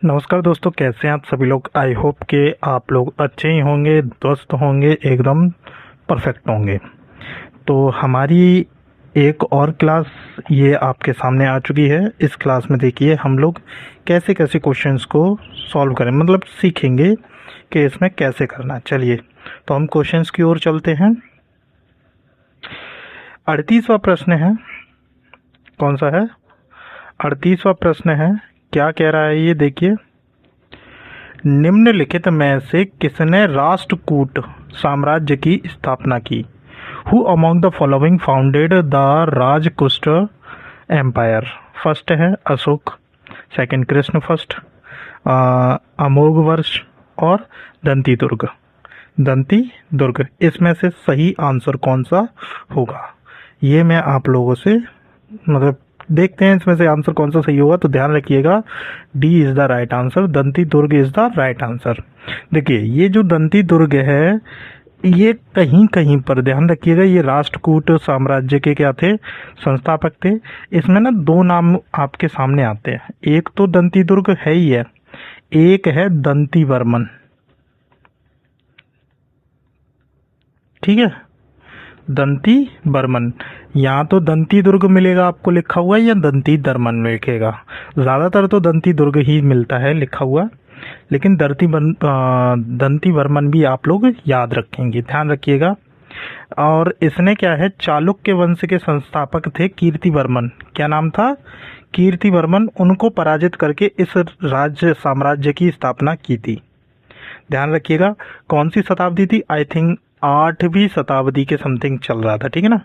नमस्कार दोस्तों, कैसे हैं आप सभी लोग। आई होप के आप लोग अच्छे ही होंगे, दोस्त होंगे, एकदम परफेक्ट होंगे। तो हमारी एक और क्लास ये आपके सामने आ चुकी है। इस क्लास में देखिए हम लोग कैसे कैसे क्वेश्चंस को सॉल्व करें, मतलब सीखेंगे कि इसमें कैसे करना है। चलिए तो हम क्वेश्चंस की ओर चलते हैं। 38वां प्रश्न है, कौन सा है? 38वां प्रश्न है। क्या कह रहा है ये देखिए, निम्नलिखित में से किसने राष्ट्रकूट साम्राज्य की स्थापना की? Who among the following founded the Rashtrakuta empire? First है अशोक, सेकंड कृष्ण फर्स्ट, अमोघवर्ष और दंती दुर्ग। दंती दुर्ग, इसमें से सही आंसर कौन सा होगा? ये मैं आप लोगों से मतलब देखते हैं इसमें से आंसर कौन सा सही होगा। तो ध्यान रखिएगा, D is the right answer, Danti Durg is the right answer. देखिए ये जो दंती दुर्ग है, ये कहीं कहीं पर ध्यान रखिएगा, ये राष्ट्रकूट साम्राज्य के क्या थे? संस्थापक थे। इसमें ना दो नाम आपके सामने आते हैं, एक तो दंती दुर्ग है ही है, एक है दंती वर्मन। ठीक है, दंती बर्मन। यहाँ तो दंती दुर्ग मिलेगा आपको लिखा हुआ, या दंती दर्मन मिलेगा। ज़्यादातर तो दंती दुर्ग ही मिलता है लिखा हुआ, लेकिन दंती वर्मन भी आप लोग याद रखेंगे, ध्यान रखिएगा। और इसने क्या है, चालुक्य वंश के संस्थापक थे कीर्ति वर्मन। क्या नाम था? कीर्ति वर्मन। उनको पराजित करके इस राज्य साम्राज्य की स्थापना की थी। ध्यान रखिएगा, कौन सी शताब्दी थी? आई थिंक 8वीं शताब्दी के समथिंग चल रहा था, ठीक है ना,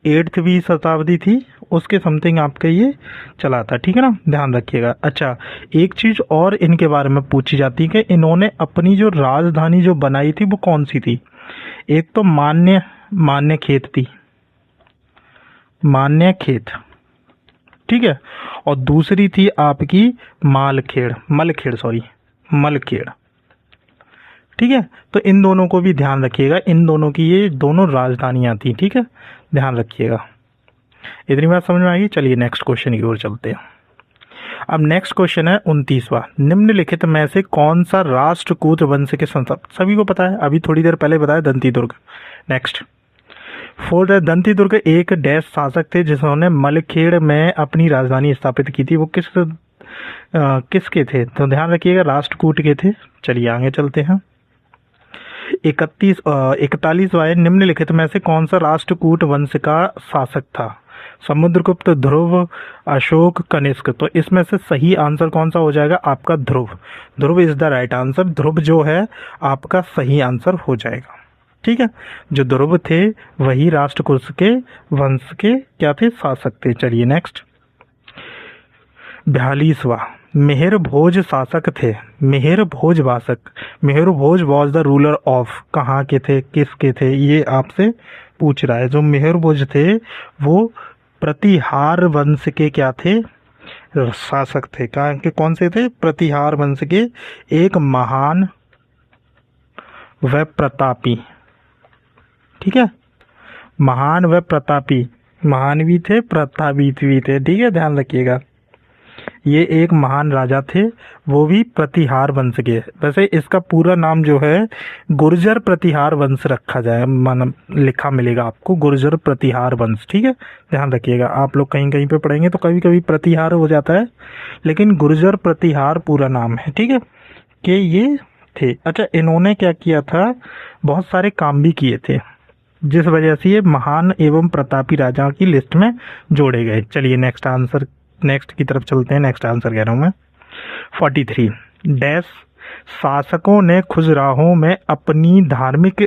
8वीं शताब्दी थी, उसके समथिंग आपका ये चला था, ठीक है ना, ध्यान रखिएगा। अच्छा, एक चीज और इनके बारे में पूछी जाती है कि इन्होंने अपनी जो राजधानी जो बनाई थी वो कौन सी थी? एक तो मान्य खेत थी, मान्य खेत, ठीक है, और दूसरी थी आपकी मलखेड़। ठीक है, तो इन दोनों को भी ध्यान रखिएगा, इन दोनों की ये दोनों राजधानियां थी, ठीक है, ध्यान रखिएगा। इतनी बात समझ में आएगी। चलिए नेक्स्ट क्वेश्चन की ओर चलते हैं। अब नेक्स्ट क्वेश्चन है 29वां। निम्नलिखित में से कौन सा राष्ट्रकूट वंश के संस्थापक? सभी को पता है, अभी थोड़ी देर पहले बताया, दंती दुर्ग। नेक्स्ट, फोर्थ, दंती दुर्ग एक डैश शासक थे जिन्होंने मलखेड़ में अपनी राजधानी स्थापित की थी। वो किसके थे? तो ध्यान रखिएगा, राष्ट्रकूट के थे। चलिए आगे चलते हैं। 41वां है, निम्नलिखित में से कौन सा राष्ट्रकूट वंश का शासक था? समुद्रगुप्त, ध्रुव, अशोक, कनिष्क। तो इसमें से सही आंसर कौन सा हो जाएगा? आपका ध्रुव। ध्रुव इज द राइट आंसर। ध्रुव जो है आपका सही आंसर हो जाएगा, ठीक है। जो ध्रुव थे वही राष्ट्रकूट के वंश के क्या थे? शासक थे। चलिए नेक्स्ट, 42वां, मेहर भोज शासक थे। मेहर भोज वॉज द रूलर ऑफ, कहाँ के थे, किसके थे? ये आपसे पूछ रहा है। जो मेहर भोज थे वो प्रतिहार वंश के क्या थे? शासक थे। कहाँ के? कौन से थे? प्रतिहार वंश के एक महान व प्रतापी, ठीक है, महान व प्रतापी, महान भी थे, प्रतापी भी थे, ठीक है, ध्यान रखिएगा। ये एक महान राजा थे, वो भी प्रतिहार वंश के। वैसे इसका पूरा नाम जो है गुर्जर प्रतिहार वंश रखा जाए, मान लिखा मिलेगा आपको, गुर्जर प्रतिहार वंश, ठीक है, ध्यान रखिएगा। आप लोग कहीं कहीं पे पढ़ेंगे तो कभी कभी प्रतिहार हो जाता है, लेकिन गुर्जर प्रतिहार पूरा नाम है, ठीक है, कि ये थे। अच्छा, इन्होंने क्या किया था? बहुत सारे काम भी किए थे, जिस वजह से ये महान एवं प्रतापी राजाओं की लिस्ट में जोड़े गए। चलिए नेक्स्ट की तरफ चलते हैं। नेक्स्ट आंसर कह रहा हूं मैं। 43, डैश शासकों ने खजुराहो में अपनी धार्मिक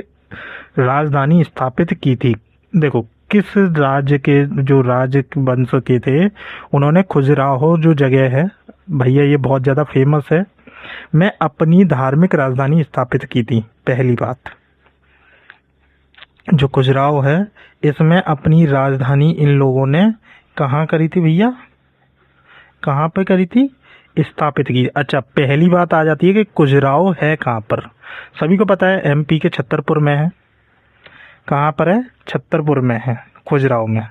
राजधानी स्थापित की थी। देखो, किस राज्य के, जो राज वंश के थे, उन्होंने खजुराहो जो जगह है भैया, ये बहुत ज़्यादा फेमस है, मैं अपनी धार्मिक राजधानी स्थापित की थी। पहली बात, जो खजुराहो है इसमें अपनी राजधानी इन लोगों ने कहाँ करी थी भैया? कहाँ पे करी थी? स्थापित की। अच्छा, पहली बात आ जाती है कि खजुराहो है कहाँ पर? सभी को पता है एमपी के छतरपुर में है। कहाँ पर है? छतरपुर में है, खजुराहो में।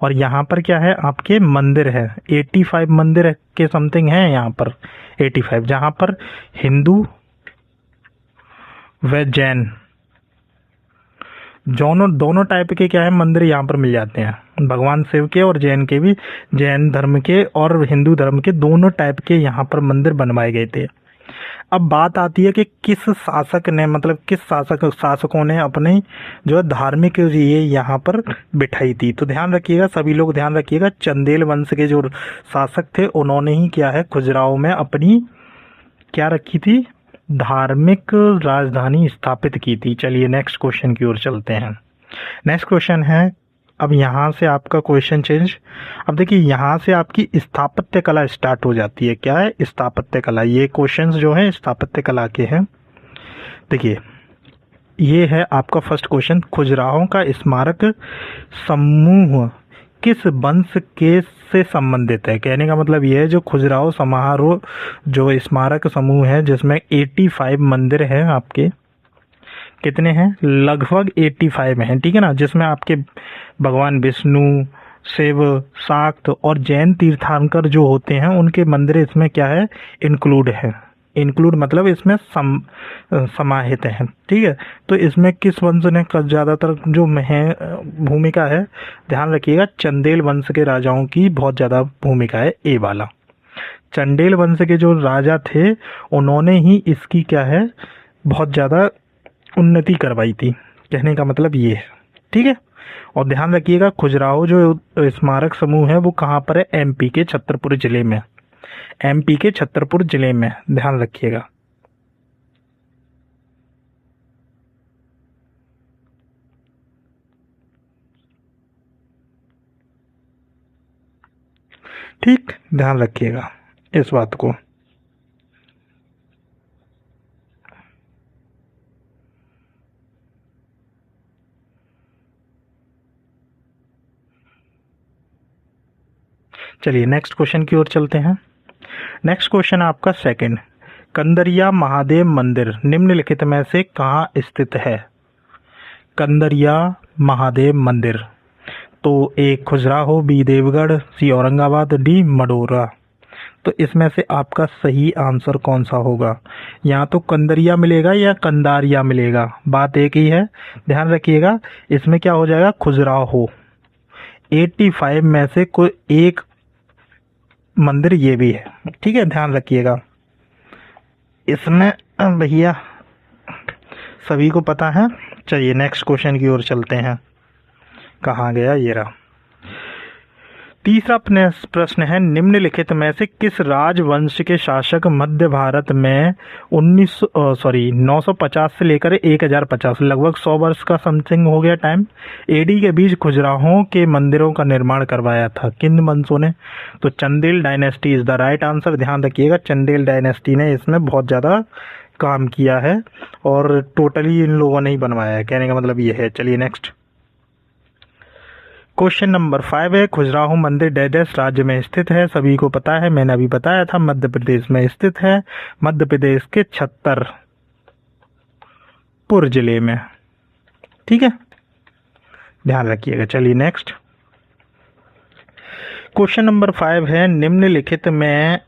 और यहाँ पर क्या है, आपके मंदिर है 85 मंदिर के समथिंग है यहाँ पर 85, जहाँ पर हिंदू व जैन दोनों टाइप के क्या है मंदिर यहाँ पर मिल जाते हैं, भगवान शिव के और जैन के भी, जैन धर्म के और हिंदू धर्म के दोनों टाइप के यहाँ पर मंदिर बनवाए गए थे। अब बात आती है कि किस शासक ने, मतलब किस शासकों ने अपने जो है धार्मिक ये यहाँ पर बिठाई थी। तो ध्यान रखिएगा, सभी लोग ध्यान रखिएगा, चंदेल वंश के जो शासक थे उन्होंने ही क्या है खजुराहो में अपनी क्या रखी थी, धार्मिक राजधानी स्थापित की थी। चलिए नेक्स्ट क्वेश्चन की ओर चलते हैं। नेक्स्ट क्वेश्चन है, अब यहाँ से आपका क्वेश्चन चेंज, अब देखिए यहाँ से आपकी स्थापत्य कला स्टार्ट हो जाती है। क्या है, स्थापत्य कला। ये क्वेश्चंस जो है स्थापत्य कला के हैं। देखिए ये है आपका फर्स्ट क्वेश्चन, खजुराहो का स्मारक समूह किस वंश के से संबंधित है। कहने का मतलब ये है, जो खजुराहो समारोह जो स्मारक समूह है जिसमें 85 मंदिर हैं, आपके कितने हैं, लगभग 85 हैं, ठीक है ना, जिसमें आपके भगवान विष्णु, शिव, शाक्त और जैन तीर्थंकर जो होते हैं उनके मंदिर इसमें क्या है इंक्लूड है। इंक्लूड मतलब इसमें समाहित है, ठीक है। तो इसमें किस वंश ने ज़्यादातर जो भूमिका है, ध्यान रखिएगा, चंदेल वंश के राजाओं की बहुत ज़्यादा भूमिका है। ए वाला चंदेल वंश के जो राजा थे उन्होंने ही इसकी क्या है बहुत ज़्यादा उन्नति करवाई थी, कहने का मतलब ये है, ठीक है। और ध्यान रखिएगा खजुराहो जो स्मारक समूह है वो कहाँ पर है, एमपी के छतरपुर जिले में, एमपी के छतरपुर जिले में, ध्यान रखिएगा। ठीक, ध्यान रखिएगा इस बात को। चलिए नेक्स्ट क्वेश्चन की ओर चलते हैं। नेक्स्ट क्वेश्चन आपका सेकंड, कंदरिया महादेव मंदिर निम्नलिखित में से कहाँ स्थित है। कंदरिया महादेव मंदिर, तो ए खजुराहो, बी देवगढ़, सी औरंगाबाद, डी मडोरा। तो इसमें से आपका सही आंसर कौन सा होगा, या तो कंदरिया मिलेगा या कंदारिया मिलेगा, बात एक ही है। ध्यान रखिएगा इसमें क्या हो जाएगा, खजुराहो 85 में से कोई एक मंदिर ये भी है, ठीक है, ध्यान रखिएगा। इसमें भैया सभी को पता है। चलिए नेक्स्ट क्वेश्चन की ओर चलते हैं, कहाँ गया ये रहा। तीसरा प्रश्न है, निम्नलिखित में से किस राजवंश के शासक मध्य भारत में 950 से लेकर 1050 लगभग 100 वर्ष का समथिंग हो गया टाइम एडी के बीच खजुराहो के मंदिरों का निर्माण करवाया था, किन वंशों ने। तो Chandel dynasty is the right answer. ध्यान रखिएगा चंदेल डायनेस्टी ने इसमें बहुत ज़्यादा काम किया है और टोटली इन लोगों ने ही बनवाया है, कहने का मतलब ये है। चलिए नेक्स्ट क्वेश्चन नंबर 5 है, खजुराहो मंदिर डैश राज्य में स्थित है। सभी को पता है, मैंने अभी बताया था, मध्य प्रदेश में स्थित है, मध्य प्रदेश के छतरपुर जिले में, ठीक है, ध्यान रखिएगा। चलिए नेक्स्ट क्वेश्चन नंबर 5 है, निम्नलिखित में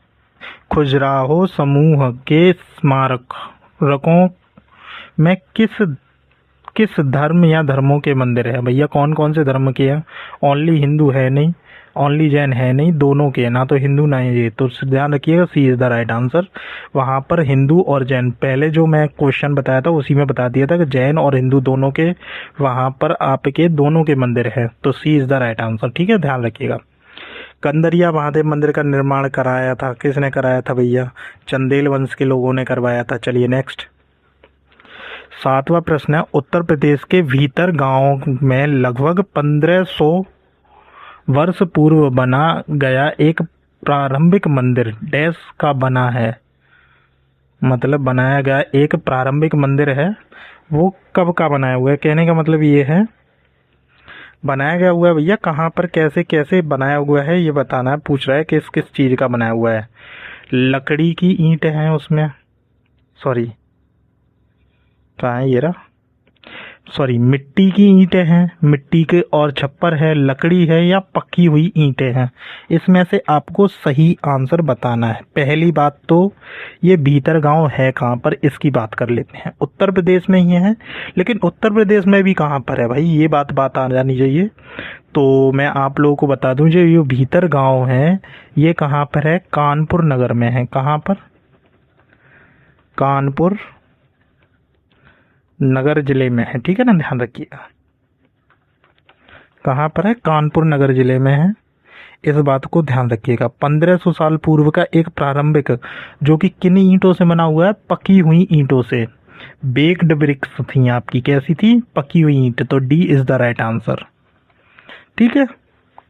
खजुराहो समूह के स्मारकों में किस धर्म या धर्मों के मंदिर है। भैया कौन कौन से धर्म के हैं, ओनली हिंदू है नहीं, ओनली जैन है नहीं, दोनों के, ना तो हिंदू ना ये। तो ध्यान रखिएगा सी इज द राइट आंसर। वहाँ पर हिंदू और जैन, पहले जो मैं क्वेश्चन बताया था उसी में बता दिया था कि जैन और हिंदू दोनों के वहाँ पर आपके दोनों के मंदिर है, तो C is the right answer, ठीक है, ध्यान रखिएगा। कंदरिया महादेव मंदिर का निर्माण कराया था, किसने कराया था भैया, चंदेल वंश के लोगों ने करवाया था। चलिए नेक्स्ट 7वां प्रश्न है, उत्तर प्रदेश के भीतर गांव में लगभग 1500 वर्ष पूर्व बना गया एक प्रारंभिक मंदिर डैश का बना है, मतलब बनाया गया एक प्रारंभिक मंदिर है, वो कब का बनाया हुआ है। कहने का मतलब ये है बनाया गया हुआ है भैया, कहाँ पर कैसे कैसे बनाया हुआ है ये बताना है, पूछ रहा है किस किस चीज़ का बनाया हुआ है। लकड़ी की ईंट हैं उसमें, सॉरी कहाँ है ये रहा, सॉरी मिट्टी की ईंटें हैं, मिट्टी के और छप्पर है, लकड़ी है, या पकी हुई ईंटें हैं? इसमें से आपको सही आंसर बताना है। पहली बात तो ये भीतर गांव है कहाँ पर, इसकी बात कर लेते हैं। उत्तर प्रदेश में ही है, लेकिन उत्तर प्रदेश में भी कहाँ पर है भाई, ये बात आ जानी चाहिए। तो मैं आप लोगों को बता दूं, जो ये भीतर गांव है ये कहाँ पर है, कानपुर नगर में है। कहाँ पर? कानपुर नगर जिले में है, ठीक है ना, ध्यान रखिएगा। कहाँ पर है? कानपुर नगर जिले में है, इस बात को ध्यान रखिएगा। 1500 साल पूर्व का एक प्रारंभिक, जो कि किन ईंटों से बना हुआ है? पकी हुई ईंटों से। बेक्ड ब्रिक्स थी आपकी, कैसी थी? पकी हुई ईंट। तो D is the right answer, ठीक है।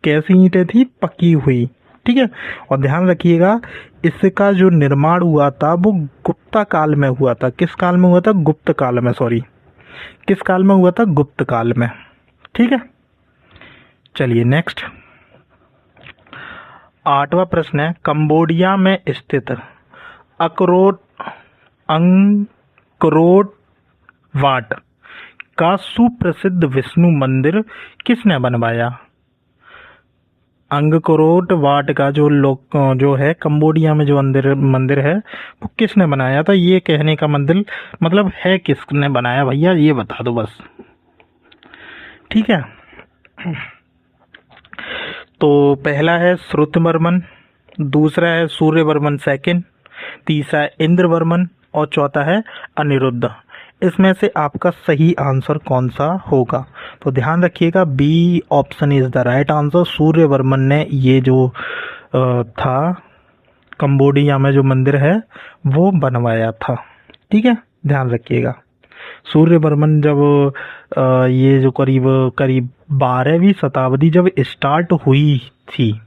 कैसी ईंटें थी? पकी हुई, ठीक है। और ध्यान रखिएगा, इसका जो निर्माण हुआ था वो गुप्ता काल में हुआ था। किस काल में हुआ था? गुप्त काल में, सॉरी, किस काल में हुआ था? गुप्त काल में, ठीक है। चलिए नेक्स्ट, 8वां प्रश्न है, कंबोडिया में स्थित अकरोट अंकरोट वाट का सुप्रसिद्ध विष्णु मंदिर किसने बनवाया? अंगकोरोट वाट का जो है कंबोडिया में जो मंदिर है वो किसने बनाया था? ये कहने का मतलब है किसने बनाया भैया, ये बता दो बस, ठीक है। तो पहला है श्रुतवर्मन, दूसरा है सूर्यवर्मन सेकंड, तीसरा है इंद्रवर्मन, और चौथा है अनिरुद्ध। इसमें से आपका सही आंसर कौन सा होगा? तो ध्यान रखिएगा, B option is the right answer. Suryavarman ने ये जो था कंबोडिया में जो मंदिर है वो बनवाया था, ठीक है, ध्यान रखिएगा। सूर्यवर्मन जब ये जो करीब 12वीं शताब्दी जब स्टार्ट हुई थी,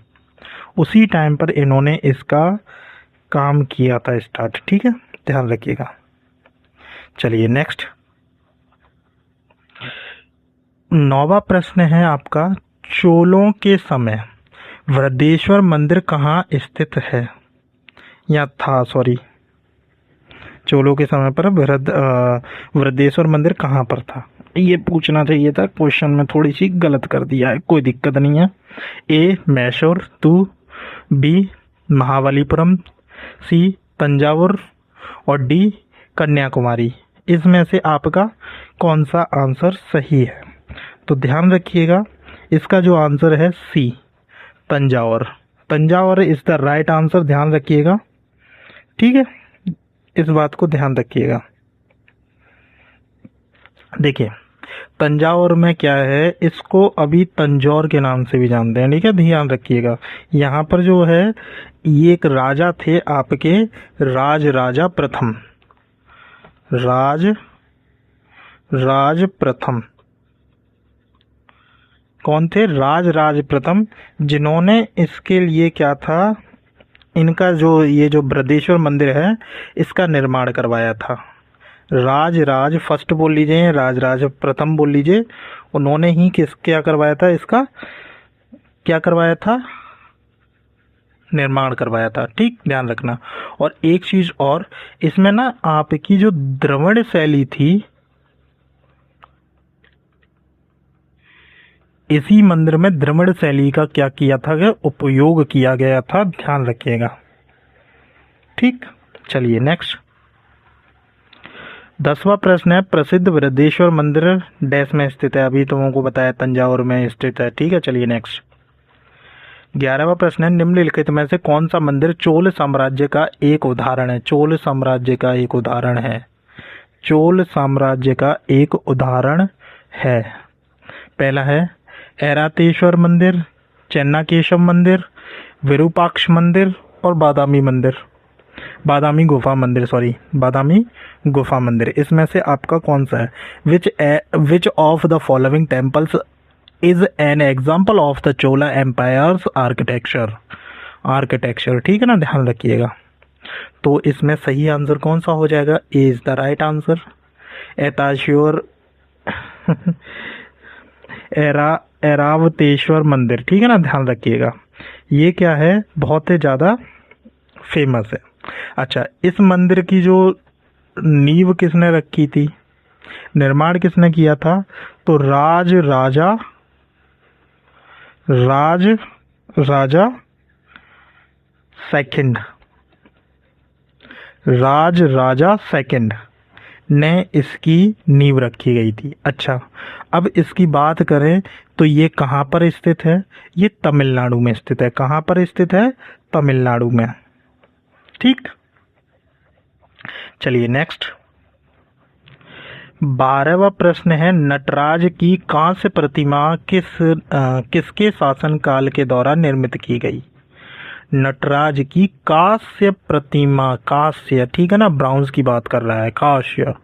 उसी टाइम पर इन्होंने इसका काम किया था स्टार्ट, ठीक है, ध्यान रखिएगा। चलिए नेक्स्ट, 9वां प्रश्न है आपका, चोलों के समय वृद्धेश्वर मंदिर कहाँ स्थित है या था? सॉरी, चोलों के समय पर वृद्धेश्वर मंदिर कहाँ पर था, ये पूछना चाहिए था। क्वेश्चन में थोड़ी सी गलत कर दिया है, कोई दिक्कत नहीं है। ए मैसूर, टू बी महाबलीपुरम, सी तंजावुर, और डी कन्याकुमारी। इसमें से आपका कौन सा आंसर सही है? तो ध्यान रखिएगा, इसका जो आंसर है C Thanjavur. Thanjavur is the right answer, ध्यान रखिएगा, ठीक है, इस बात को ध्यान रखिएगा। देखिए तंजावर में क्या है, इसको अभी तंजौर के नाम से भी जानते हैं, ठीक है, ध्यान रखिएगा। यहाँ पर जो है ये एक राजा थे आपके, राजा प्रथम, राज प्रथम। कौन थे? राज प्रथम, जिन्होंने इसके लिए क्या था, इनका ये जो बृहदेश्वर मंदिर है इसका निर्माण करवाया था। राज फर्स्ट बोल लीजिए, राज प्रथम बोल लीजिए, उन्होंने ही क्या करवाया था, इसका क्या करवाया था, निर्माण करवाया था, ठीक, ध्यान रखना। और एक चीज और, इसमें ना आपकी जो द्रविड़ शैली थी, इसी मंदिर में द्रविड़ शैली का क्या किया था, उपयोग किया गया था, ध्यान रखिएगा, ठीक। चलिए नेक्स्ट, 10वां प्रश्न है, प्रसिद्ध बृहदेश्वर मंदिर डैश में स्थित है? अभी तुमको को बताया तंजावुर में स्थित है, ठीक है। चलिए नेक्स्ट, 11वां प्रश्न है, निम्नलिखित में से कौन सा मंदिर चोल साम्राज्य का एक उदाहरण है? चोल साम्राज्य का एक उदाहरण है, चोल साम्राज्य का एक उदाहरण है। पहला है ऐरातेश्वर मंदिर, चेन्नाकेशव मंदिर, विरूपाक्ष मंदिर, और बादामी गुफा मंदिर। इसमें से आपका कौन सा है? Which of the following temples is an example of the Chola empire's architecture, ठीक है ना, ध्यान रखिएगा। तो इसमें सही आंसर कौन सा हो जाएगा? A is the right answer. एताश्योर ऐरावतेश्वर मंदिर, ठीक है ना, ध्यान रखिएगा, ये क्या है, बहुत ही ज्यादा फेमस है। अच्छा, इस मंदिर की जो नींव किसने रखी थी? निर्माण किसने किया था? तो राज राजा सेकंड ने इसकी नींव रखी गई थी। अच्छा, अब इसकी बात करें तो ये कहाँ पर स्थित है? ये तमिलनाडु में स्थित है। कहाँ पर स्थित है? तमिलनाडु में। ठीक, चलिए नेक्स्ट 12वां प्रश्न है, नटराज की कांस्य प्रतिमा किसके शासनकाल के दौरान निर्मित की गई? नटराज की कांस्य प्रतिमा, कांस्य, ठीक है ना, ब्रॉन्ज की बात कर रहा है, कांस्य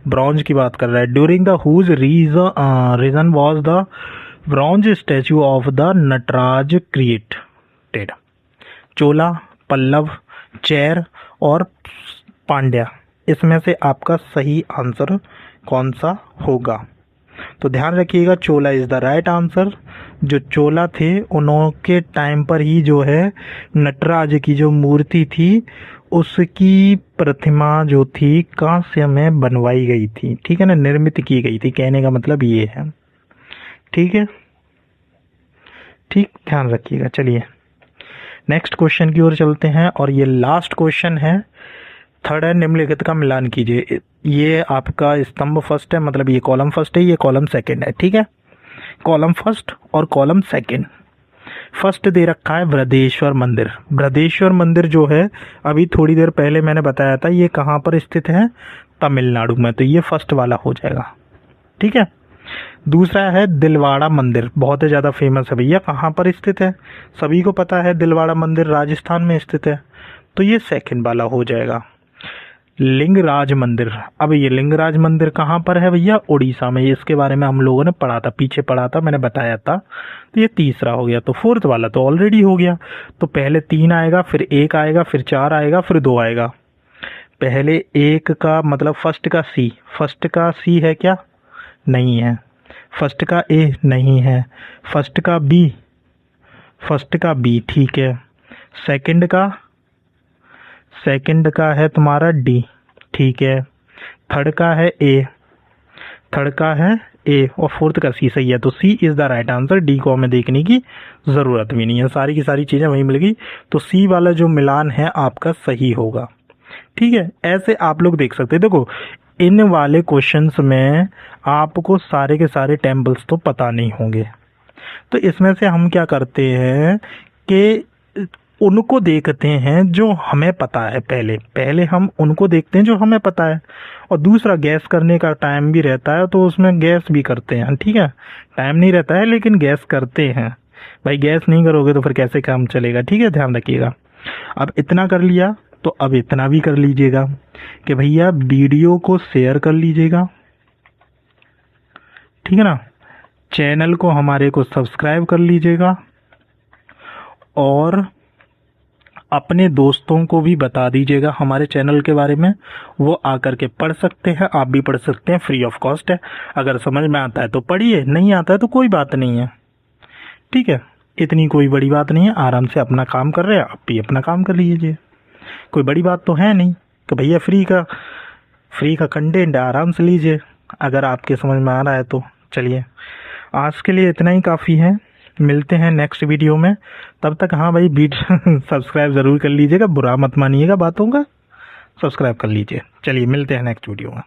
ब्रॉन्ज की बात कर रहा है। During the whose region was the bronze statue of the Nataraja created? Chola, Pallava, Chera और पांड्या, इसमें से आपका सही आंसर कौन सा होगा? तो ध्यान रखिएगा, चोला इज द राइट आंसर। जो चोला थे उनके टाइम पर ही जो है नटराज की जो मूर्ति थी उसकी प्रतिमा जो थी कांस्य में बनवाई गई थी, ठीक है ना, निर्मित की गई थी, कहने का मतलब ये है। ठीक है, ठीक, ध्यान रखिएगा। चलिए नेक्स्ट क्वेश्चन की ओर चलते हैं और ये लास्ट क्वेश्चन है। थर्ड है, निम्नलिखित का मिलान कीजिए। ये आपका स्तंभ फर्स्ट है, मतलब ये कॉलम फर्स्ट है, ये कॉलम सेकंड है। ठीक है, कॉलम फर्स्ट और कॉलम सेकंड। फर्स्ट दे रखा है बृहदेश्वर मंदिर। बृहदेश्वर मंदिर जो है अभी थोड़ी देर पहले मैंने बताया था, ये कहाँ पर स्थित है? तमिलनाडु में। तो ये फर्स्ट वाला हो जाएगा। ठीक है, दूसरा है दिलवाड़ा मंदिर, बहुत ही ज़्यादा फेमस है भैया। कहाँ पर स्थित है? सभी को पता है, दिलवाड़ा मंदिर राजस्थान में स्थित है। तो ये सेकंड वाला हो जाएगा। लिंगराज मंदिर, अब ये लिंगराज मंदिर कहाँ पर है भैया? उड़ीसा में। इसके बारे में हम लोगों ने पढ़ा था, पीछे पढ़ा था, मैंने बताया था। तो ये तीसरा हो गया। तो फोर्थ वाला तो ऑलरेडी हो गया। तो पहले 3 आएगा, फिर 1 आएगा, फिर 4 आएगा, फिर 2 आएगा। पहले 1 का मतलब फर्स्ट का सी, फर्स्ट का सी है क्या? नहीं है। फर्स्ट का ए नहीं है। फर्स्ट का बी, फर्स्ट का बी, ठीक है। सेकंड का है तुम्हारा डी, ठीक है। थर्ड का है ए, थर्ड का है ए और फोर्थ का सी, सही है। तो C is the right answer. D को हमें देखने की ज़रूरत भी नहीं है, सारी की सारी चीज़ें वहीं मिल गई। तो सी वाला जो मिलान है आपका सही होगा। ठीक है, ऐसे आप लोग देख सकते हैं। देखो, इन वाले क्वेश्चंस में आपको सारे के सारे टेम्पल्स तो पता नहीं होंगे, तो इसमें से हम क्या करते हैं कि उनको देखते हैं जो हमें पता है। पहले हम उनको देखते हैं जो हमें पता है, और दूसरा गैस करने का टाइम भी रहता है, तो उसमें गैस भी करते हैं। ठीक है, टाइम नहीं रहता है लेकिन गैस करते हैं। भाई गैस नहीं करोगे तो फिर कैसे काम चलेगा? ठीक है, ध्यान रखिएगा। अब इतना कर लिया तो अब इतना भी कर लीजिएगा कि भैया वीडियो को शेयर कर लीजिएगा, ठीक है ना, चैनल को हमारे को सब्सक्राइब कर लीजिएगा, और अपने दोस्तों को भी बता दीजिएगा हमारे चैनल के बारे में। वो आकर के पढ़ सकते हैं, आप भी पढ़ सकते हैं, फ्री ऑफ कॉस्ट है। अगर समझ में आता है तो पढ़िए, नहीं आता है तो कोई बात नहीं है। ठीक है, इतनी कोई बड़ी बात नहीं है, आराम से अपना काम कर रहे हैं, आप भी अपना काम कर लीजिए। कोई बड़ी बात तो है नहीं कि भैया फ्री का कंटेंट आराम से लीजिए, अगर आपके समझ में आ रहा है तो। चलिए, आज के लिए इतना ही काफ़ी है, मिलते हैं नेक्स्ट वीडियो में। तब तक हाँ भाई, सब्सक्राइब ज़रूर कर लीजिएगा, बुरा मत मानिएगा बातों का, सब्सक्राइब कर लीजिए। चलिए मिलते हैं नेक्स्ट वीडियो में।